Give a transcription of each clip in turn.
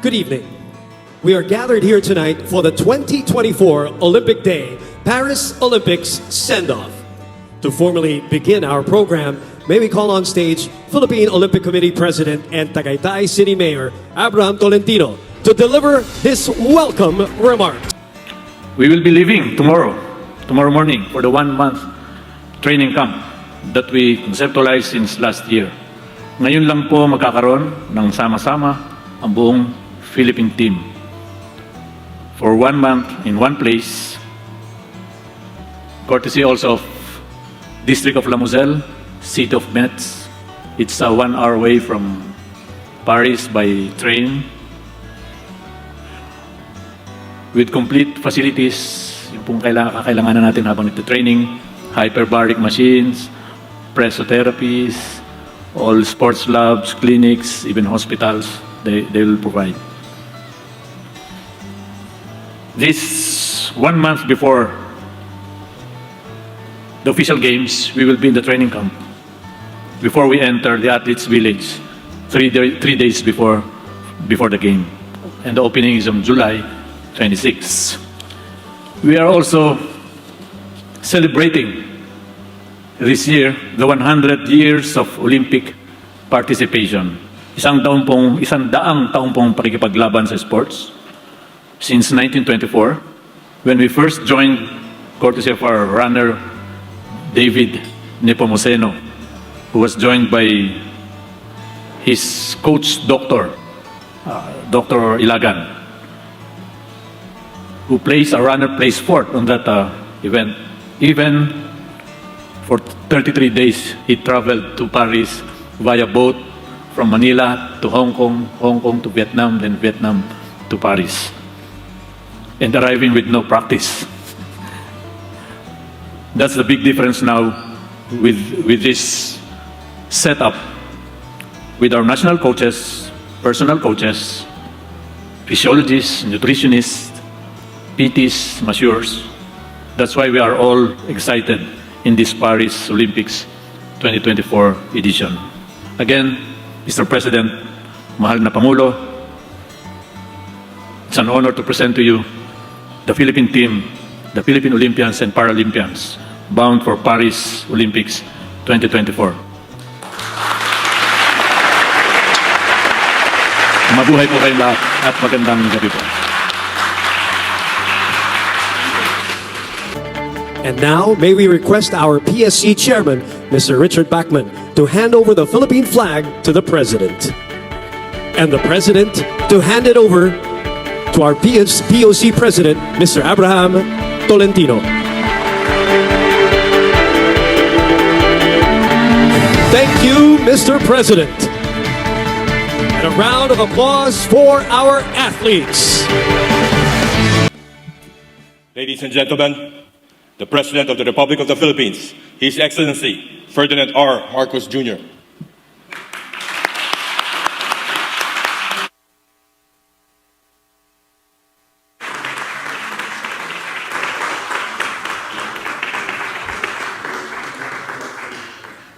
Good evening. We are gathered here tonight for the 2024 Olympic Day Paris Olympics Send-Off. To formally begin our program, may we call on stage Philippine Olympic Committee President and Tagaytay City Mayor Abraham Tolentino to deliver his welcome remarks. We will be leaving tomorrow morning for the 1-month training camp that we conceptualized since last year. Ngayon lang po magkakaroon ng sama-sama ang buong Philippine team. For 1 month in one place, courtesy also of District of La Moselle, City of Metz. It's a 1 hour away from Paris by train. With complete facilities, yung pong kakailangan natin habang nagte-training, hyperbaric machines, pressotherapies, all sports labs, clinics, even hospitals, they will provide. This 1 month before the official games, we will be in the training camp before we enter the athletes' village, 3 days before the game. And the opening is on July 26. We are also celebrating this year the 100 years of Olympic participation. Isang daang taong pong pakikipaglaban sa sports. Since 1924, when we first joined, courtesy of our runner, David Nepomuceno, who was joined by his coach, Dr. Ilagan, who a runner placed fourth on that event. Even for 33 days, he traveled to Paris via boat from Manila to Hong Kong, Hong Kong to Vietnam, then Vietnam to Paris, and arriving with no practice. That's the big difference now with this setup, with our national coaches, personal coaches, physiologists, nutritionists, PTs, masseurs. That's why we are all excited in this Paris Olympics 2024 edition. Again, Mr. President, mahal na Pangulo, it's an honor to present to you the Philippine team, the Philippine Olympians and Paralympians bound for Paris Olympics 2024. Mabuhay po kayong lahat at magandang gabi po. And now, may we request our PSC Chairman, Mr. Richard Bachmann, to hand over the Philippine flag to the President. And the President to hand it over to our POC President, Mr. Abraham Tolentino. Thank you, Mr. President. And a round of applause for our athletes. Ladies and gentlemen, the President of the Republic of the Philippines, His Excellency Ferdinand R. Marcos Jr.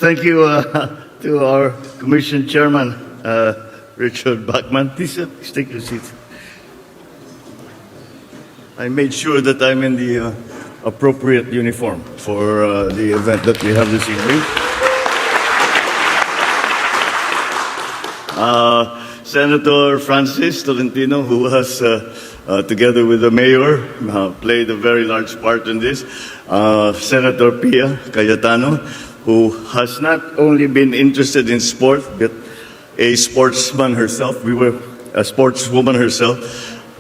Thank you to our Commission Chairman, Richard Bachmann. Please take your seat. I made sure that I'm in the appropriate uniform for the event that we have this evening. Senator Francis Tolentino, who has, together with the mayor, played a very large part in this. Senator Pia Cayetano, who has not only been interested in sport, but a sportsman herself. A sportswoman herself.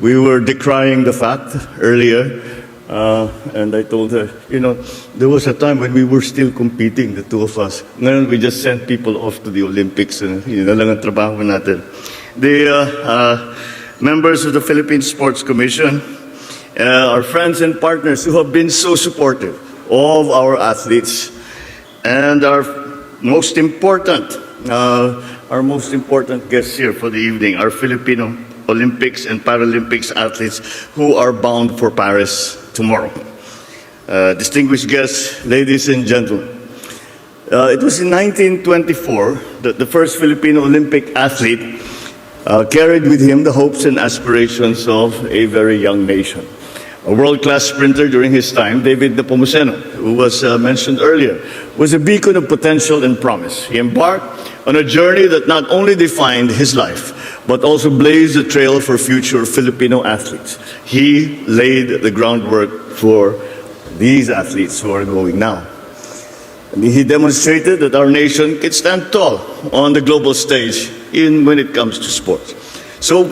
We were decrying the fact earlier. And I told her, there was a time when we were still competing, the two of us. Ngayon, we just sent people off to the Olympics. And yun na lang ang trabaho natin. The members of the Philippine Sports Commission, our friends and partners who have been so supportive of our athletes, and our most important guests here for the evening, our Filipino Olympics and Paralympics athletes who are bound for Paris tomorrow. Distinguished guests, ladies and gentlemen, it was in 1924 that the first Filipino Olympic athlete carried with him the hopes and aspirations of a very young nation. A world-class sprinter during his time, David Nepomuceno, who was mentioned earlier, was a beacon of potential and promise. He embarked on a journey that not only defined his life, but also blazed the trail for future Filipino athletes. He laid the groundwork for these athletes who are going now. And he demonstrated that our nation can stand tall on the global stage when it comes to sports. So,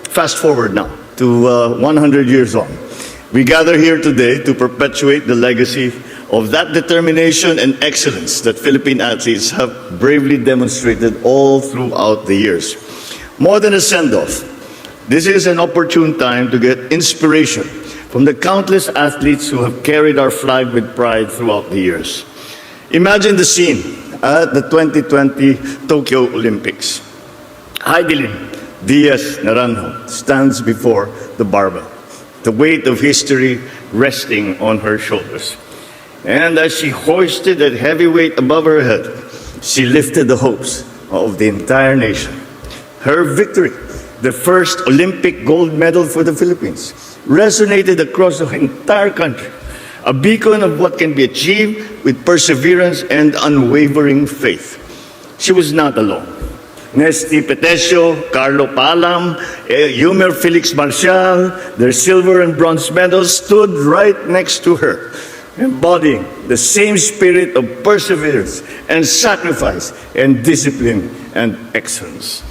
fast forward now to 100 years on. We gather here today to perpetuate the legacy of that determination and excellence that Philippine athletes have bravely demonstrated all throughout the years. More than a send-off, this is an opportune time to get inspiration from the countless athletes who have carried our flag with pride throughout the years. Imagine the scene at the 2020 Tokyo Olympics. Heidelin Diaz Naranjo stands before the barbell, the weight of history resting on her shoulders. And as she hoisted that heavy weight above her head, she lifted the hopes of the entire nation. Her victory, the first Olympic gold medal for the Philippines, resonated across the entire country, a beacon of what can be achieved with perseverance and unwavering faith. She was not alone. Nesty Petesio, Carlo Palam, Yumer Felix Marcial, their silver and bronze medals stood right next to her, embodying the same spirit of perseverance and sacrifice and discipline and excellence.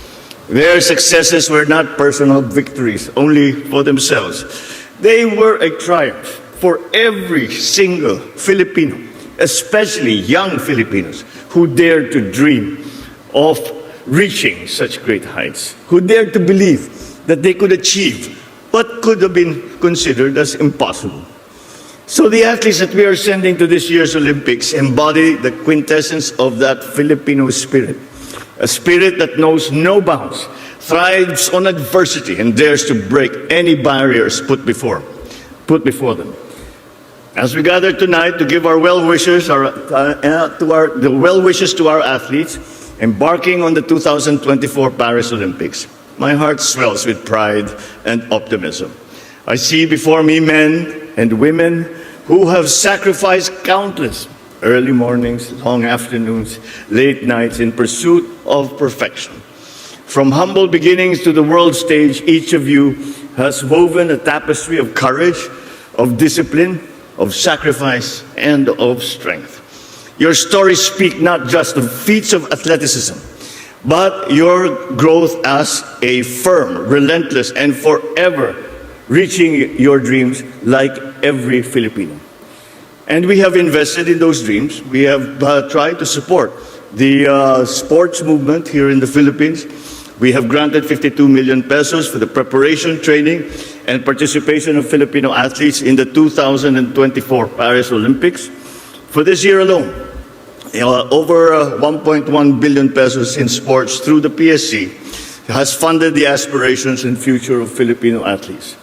Their successes were not personal victories only for themselves. They were a triumph for every single Filipino, especially young Filipinos who dared to dream of reaching such great heights, who dared to believe that they could achieve what could have been considered as impossible. So the athletes that we are sending to this year's Olympics embody the quintessence of that Filipino spirit, a spirit that knows no bounds, thrives on adversity, and dares to break any barriers put before them. As we gather tonight to give our well-wishes to our athletes embarking on the 2024 Paris Olympics, my heart swells with pride and optimism. I see before me men and women who have sacrificed countless early mornings, long afternoons, late nights in pursuit of perfection. From humble beginnings to the world stage, each of you has woven a tapestry of courage, of discipline, of sacrifice, and of strength. Your stories speak not just of feats of athleticism, but your growth as a firm, relentless, and forever reaching your dreams like every Filipino. And we have invested in those dreams. We have tried to support the sports movement here in the Philippines. We have granted 52 million pesos for the preparation, training, and participation of Filipino athletes in the 2024 Paris Olympics. For this year alone, over 1.1 billion pesos in sports through the PSC has funded the aspirations and future of Filipino athletes.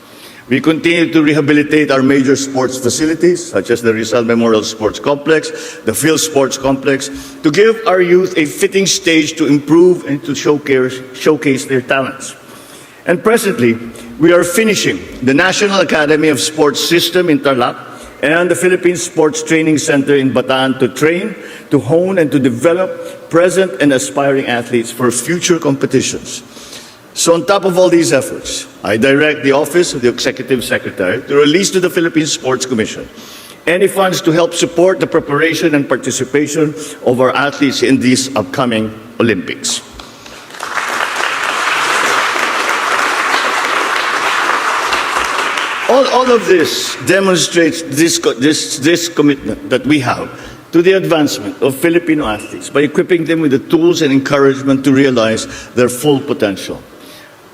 We continue to rehabilitate our major sports facilities, such as the Rizal Memorial Sports Complex, the Phil Sports Complex, to give our youth a fitting stage to improve and to showcase their talents. And presently, we are finishing the National Academy of Sports System in Tarlac and the Philippine Sports Training Center in Bataan to train, to hone, and to develop present and aspiring athletes for future competitions. So on top of all these efforts, I direct the Office of the Executive Secretary to release to the Philippine Sports Commission any funds to help support the preparation and participation of our athletes in these upcoming Olympics. All of this demonstrates this commitment that we have to the advancement of Filipino athletes by equipping them with the tools and encouragement to realize their full potential.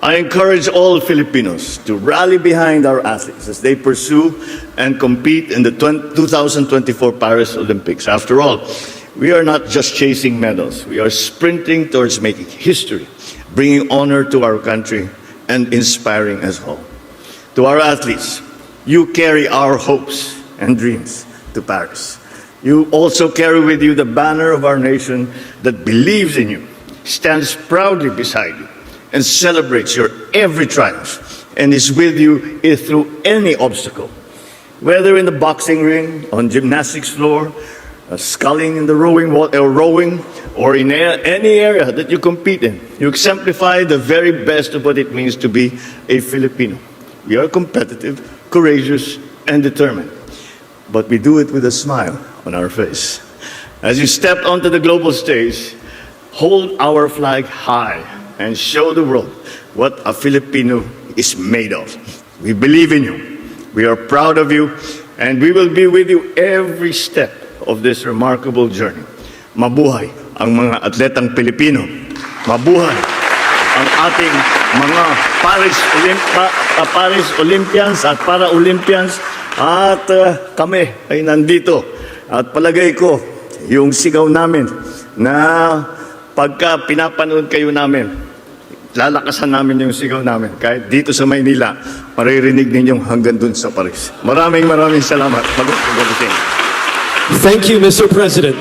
I encourage all Filipinos to rally behind our athletes as they pursue and compete in the 2024 Paris Olympics. After all, we are not just chasing medals. We are sprinting towards making history, bringing honor to our country, and inspiring us all. To our athletes, you carry our hopes and dreams to Paris. You also carry with you the banner of our nation that believes in you, stands proudly beside you, and celebrates your every triumph and is with you through any obstacle. Whether in the boxing ring, on gymnastics floor, sculling in the rowing, or in any area that you compete in, you exemplify the very best of what it means to be a Filipino. We are competitive, courageous, and determined, but we do it with a smile on our face. As you step onto the global stage, hold our flag high and show the world what a Filipino is made of. We believe in you. We are proud of you, and we will be with you every step of this remarkable journey. Mabuhay ang mga atletang Pilipino. Mabuhay ang ating mga Paris Olympians at Para-Olympians. At kami ay nandito. At palagay ko, yung sigaw namin na pagka pinapanood kayo namin, lalakasan namin yung sigaw namin. Kahit dito sa Maynila, maririnig ninyong hanggang dun sa Paris. Maraming salamat. Mag-ugating. Thank you, Mr. President.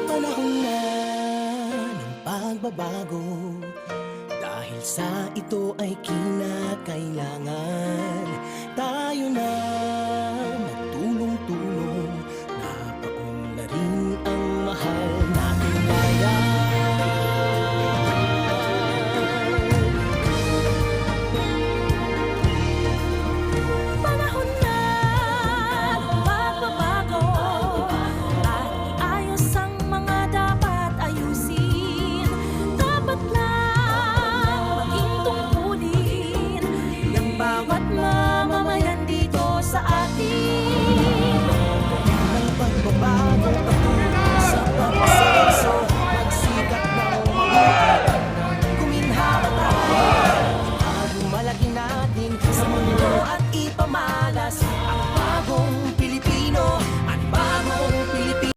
Panahon na ng pagbabago, dahil sa ito ay kinakailangan tayo na